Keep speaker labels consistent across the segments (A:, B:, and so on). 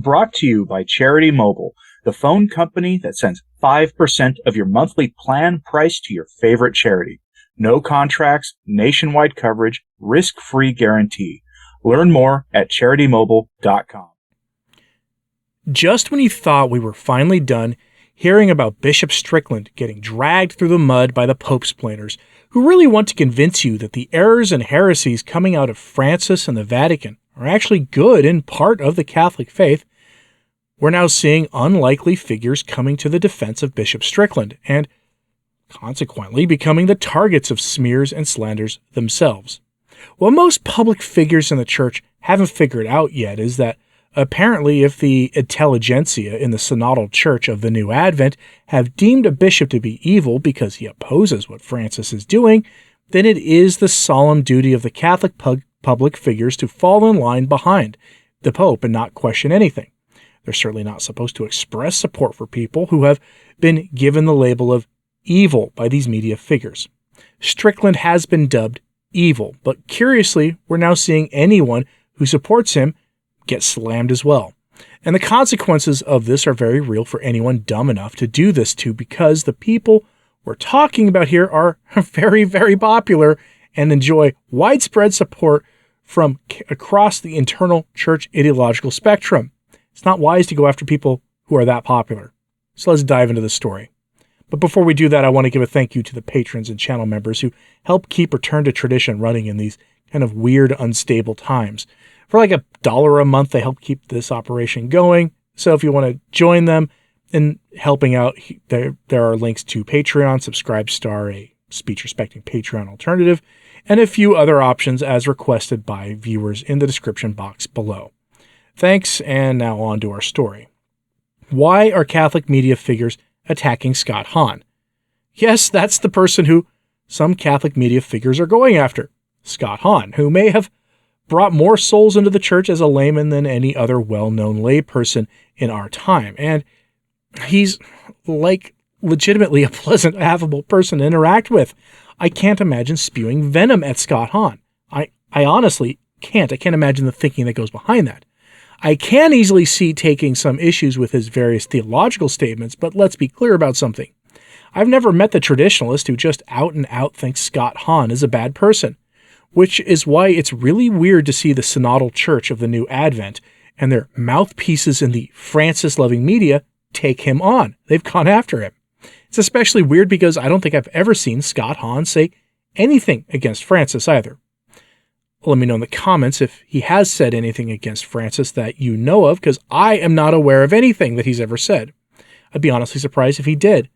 A: brought to you by Charity Mobile, the phone company that sends 5% of your monthly plan price to your favorite charity. No contracts, nationwide coverage, risk-free guarantee. Learn more at CharityMobile.com.
B: Just when you thought we were finally done hearing about Bishop Strickland getting dragged through the mud by the Pope-splainers, who really want to convince you that the errors and heresies coming out of Francis and the Vatican are actually good and part of the Catholic faith, we're now seeing unlikely figures coming to the defense of Bishop Strickland, and consequently becoming the targets of smears and slanders themselves. What most public figures in the church haven't figured out yet is that apparently if the intelligentsia in the synodal church of the New Advent have deemed a bishop to be evil because he opposes what Francis is doing, then it is the solemn duty of the Catholic public figures to fall in line behind the Pope and not question anything. They're certainly not supposed to express support for people who have been given the label of evil by these media figures. Strickland has been dubbed evil, but curiously, we're now seeing anyone who supports him get slammed as well. And the consequences of this are very real for anyone dumb enough to do this to, because the people we're talking about here are very, very popular and enjoy widespread support from across the internal church ideological spectrum. It's not wise to go after people who are that popular. So let's dive into the story. But before we do that, I want to give a thank you to the patrons and channel members who help keep Return to Tradition running in these kind of weird, unstable times. For like $1 a month, they help keep this operation going. So if you want to join them in helping out, there are links to Patreon, Subscribestar, a speech-respecting Patreon alternative, and a few other options as requested by viewers in the description box below. Thanks, and now on to our story. Why are Catholic media figures attacking Scott Hahn? Yes, that's the person who some Catholic media figures are going after. Scott Hahn, who may have brought more souls into the church as a layman than any other well-known layperson in our time. And he's like legitimately a pleasant, affable person to interact with. I can't imagine spewing venom at Scott Hahn. I honestly can't. I can't imagine the thinking that goes behind that. I can easily see taking some issues with his various theological statements, but let's be clear about something. I've never met the traditionalist who just out and out thinks Scott Hahn is a bad person, which is why it's really weird to see the synodal church of the New Advent and their mouthpieces in the Francis-loving media take him on. They've gone after him. It's especially weird because I don't think I've ever seen Scott Hahn say anything against Francis either. Let me know in the comments if he has said anything against Francis that you know of, because I am not aware of anything that he's ever said. I'd be honestly surprised if he did.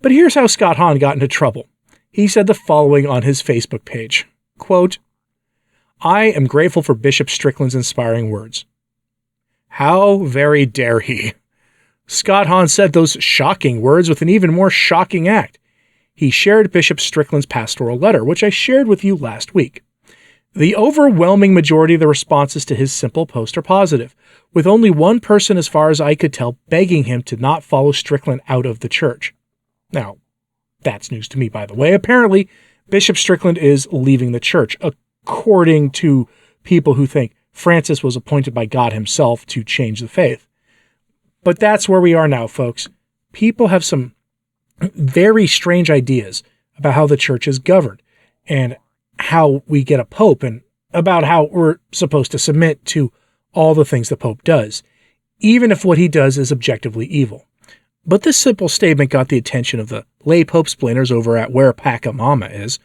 B: But here's how Scott Hahn got into trouble. He said the following on his Facebook page, quote, "I am grateful for Bishop Strickland's inspiring words." How very dare he? Scott Hahn said those shocking words with an even more shocking act. He shared Bishop Strickland's pastoral letter, which I shared with you last week. The overwhelming majority of the responses to his simple post are positive, with only one person, as far as I could tell, begging him to not follow Strickland out of the church. Now, that's news to me, by the way. Apparently, Bishop Strickland is leaving the church, according to people who think Francis was appointed by God himself to change the faith. But that's where we are now, folks. People have some very strange ideas about how the church is governed and how we get a pope and about how we're supposed to submit to all the things the pope does, even if what he does is objectively evil. But this simple statement got the attention of the lay pope-splainers over at Where Packa Mama Is,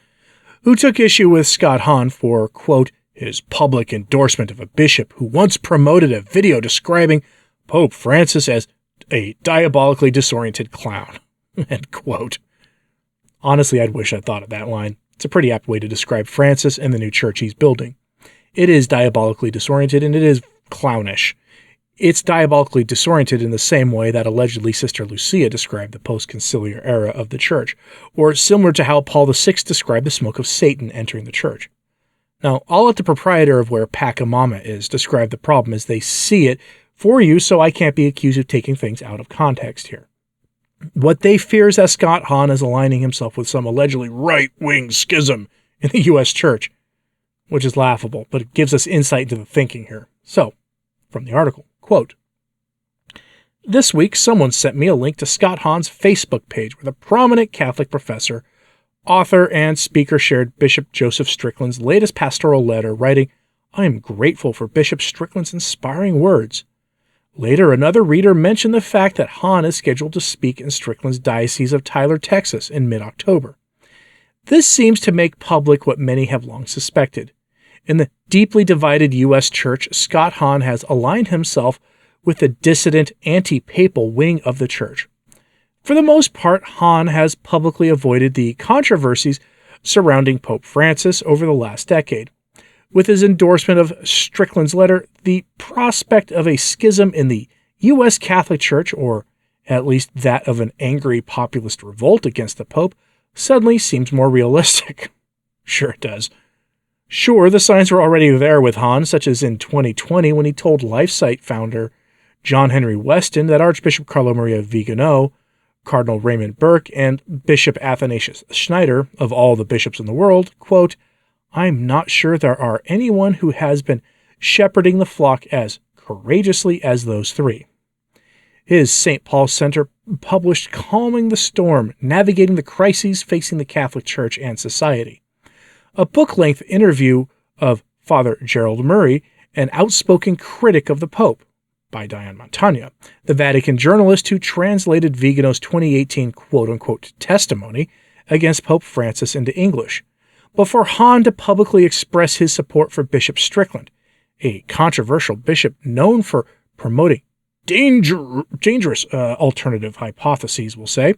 B: who took issue with Scott Hahn for, quote, his public endorsement of a bishop who once promoted a video describing Pope Francis as a diabolically disoriented clown, end quote. Honestly, I'd wish I'd thought of that line. It's a pretty apt way to describe Francis and the new church he's building. It is diabolically disoriented, and it is clownish. It's diabolically disoriented in the same way that allegedly Sister Lucia described the post-conciliar era of the church, or similar to how Paul VI described the smoke of Satan entering the church. Now, I'll let the proprietor of Where Packa Mama Is describe the problem as they see it for you, so I can't be accused of taking things out of context here. What they fear is that Scott Hahn is aligning himself with some allegedly right-wing schism in the U.S. church, which is laughable, but it gives us insight into the thinking here. So, from the article, quote, This week, someone sent me a link to Scott Hahn's Facebook page where the prominent Catholic professor, author, and speaker shared Bishop Joseph Strickland's latest pastoral letter, writing, "I am grateful for Bishop Strickland's inspiring words." Later, another reader mentioned the fact that Hahn is scheduled to speak in Strickland's Diocese of Tyler, Texas in mid-October. This seems to make public what many have long suspected. In the deeply divided U.S. Church, Scott Hahn has aligned himself with the dissident anti-papal wing of the Church. For the most part, Hahn has publicly avoided the controversies surrounding Pope Francis over the last decade. With his endorsement of Strickland's letter, the prospect of a schism in the U.S. Catholic Church, or at least that of an angry populist revolt against the Pope, suddenly seems more realistic. Sure it does. Sure, the signs were already there with Hahn, such as in 2020 when he told LifeSite founder John Henry Weston that Archbishop Carlo Maria Vigano, Cardinal Raymond Burke, and Bishop Athanasius Schneider, of all the bishops in the world, quote, "I'm not sure there are anyone who has been shepherding the flock as courageously as those three." His St. Paul Center published Calming the Storm, Navigating the Crises Facing the Catholic Church and Society, a book-length interview of Father Gerald Murray, an outspoken critic of the Pope, by Diane Montagna, the Vatican journalist who translated Vigano's 2018 quote-unquote testimony against Pope Francis into English, before Hahn to publicly express his support for Bishop Strickland, a controversial bishop known for promoting dangerous alternative hypotheses, we'll say,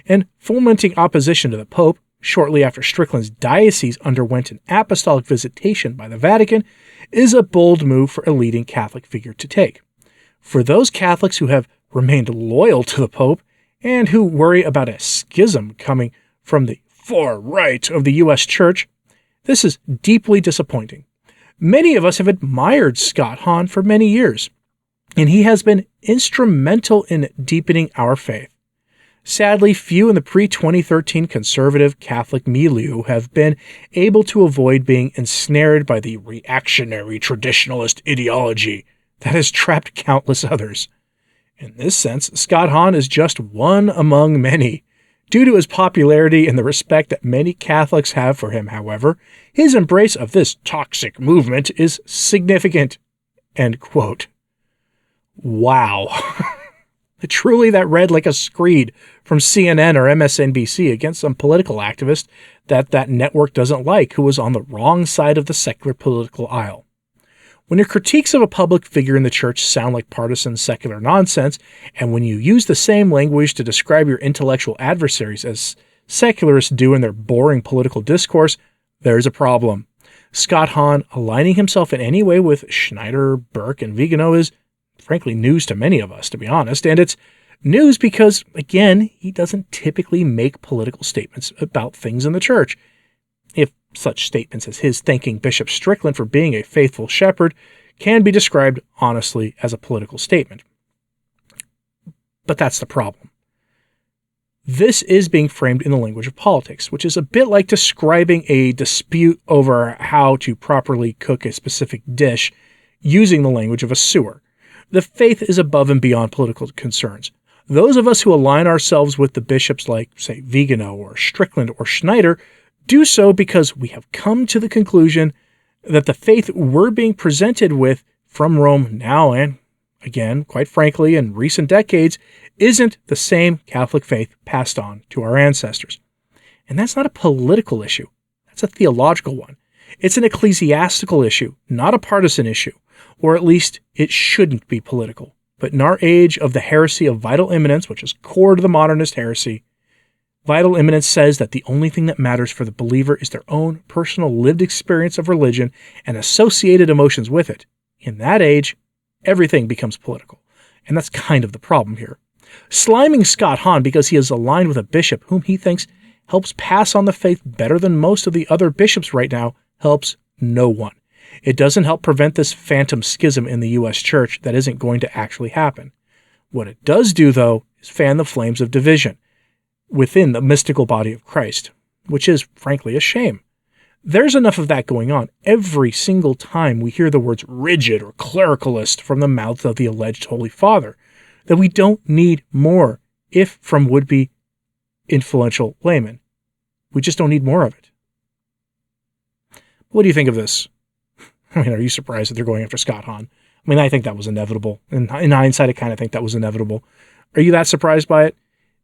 B: and fomenting opposition to the Pope shortly after Strickland's diocese underwent an apostolic visitation by the Vatican, is a bold move for a leading Catholic figure to take. For those Catholics who have remained loyal to the Pope and who worry about a schism coming from the far right of the U.S. Church, this is deeply disappointing. Many of us have admired Scott Hahn for many years, and he has been instrumental in deepening our faith. Sadly, few in the pre-2013 conservative Catholic milieu have been able to avoid being ensnared by the reactionary traditionalist ideology that has trapped countless others. In this sense, Scott Hahn is just one among many. Due to his popularity and the respect that many Catholics have for him, however, his embrace of this toxic movement is significant. End quote. Wow. Truly, that read like a screed from CNN or MSNBC against some political activist that network doesn't like, who was on the wrong side of the secular political aisle. When your critiques of a public figure in the church sound like partisan secular nonsense, and when you use the same language to describe your intellectual adversaries as secularists do in their boring political discourse, there's a problem. Scott Hahn aligning himself in any way with Schneider, Burke, and Vigano is, frankly, news to many of us, to be honest, and it's news because, again, he doesn't typically make political statements about things in the church. If such statements as his thanking Bishop Strickland for being a faithful shepherd can be described honestly as a political statement. But that's the problem. This is being framed in the language of politics, which is a bit like describing a dispute over how to properly cook a specific dish using the language of a sewer. The faith is above and beyond political concerns. Those of us who align ourselves with the bishops like, say, Vigano or Strickland or Schneider do so because we have come to the conclusion that the faith we're being presented with from Rome now and, again, quite frankly, in recent decades, isn't the same Catholic faith passed on to our ancestors. And that's not a political issue. That's a theological one. It's an ecclesiastical issue, not a partisan issue, or at least it shouldn't be political. But in our age of the heresy of vital immanence, which is core to the modernist heresy, vital immanence says that the only thing that matters for the believer is their own personal lived experience of religion and associated emotions with it. In that age, everything becomes political. And that's kind of the problem here. Sliming Scott Hahn because he is aligned with a bishop whom he thinks helps pass on the faith better than most of the other bishops right now helps no one. It doesn't help prevent this phantom schism in the U.S. Church that isn't going to actually happen. What it does do, though, is fan the flames of division within the mystical body of Christ, which is, frankly, a shame. There's enough of that going on every single time we hear the words rigid or clericalist from the mouth of the alleged Holy Father. that we don't need more, if from would-be influential laymen. We just don't need more of it. What do you think of this? I mean, are you surprised that they're going after Scott Hahn? I mean, I think that was inevitable. In hindsight, I kind of think that was inevitable. Are you that surprised by it?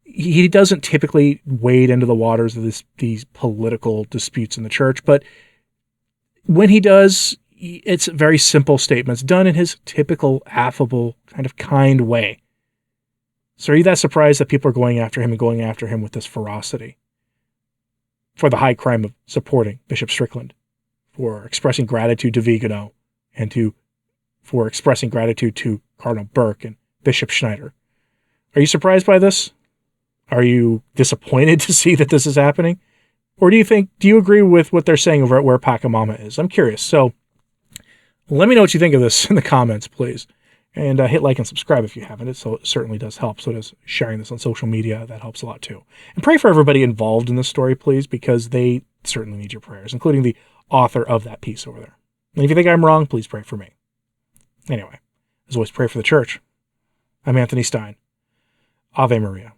B: He doesn't typically wade into the waters of these political disputes in the church, but when he does, it's very simple statements done in his typical affable, kind of kind way. So are you that surprised that people are going after him and going after him with this ferocity for the high crime of supporting Bishop Strickland, for expressing gratitude to Vigano, and for expressing gratitude to Cardinal Burke and Bishop Schneider? Are you surprised by this? Are you disappointed to see that this is happening? Or do you agree with what they're saying over at Where Pacamama is? I'm curious. So let me know what you think of this in the comments, please. And hit like and subscribe if you haven't. It certainly does help. So does sharing this on social media. That helps a lot too. And pray for everybody involved in this story, please, because they certainly need your prayers, including the author of that piece over there. And if you think I'm wrong, please pray for me. Anyway, as always, pray for the church. I'm Anthony Stine. Ave Maria.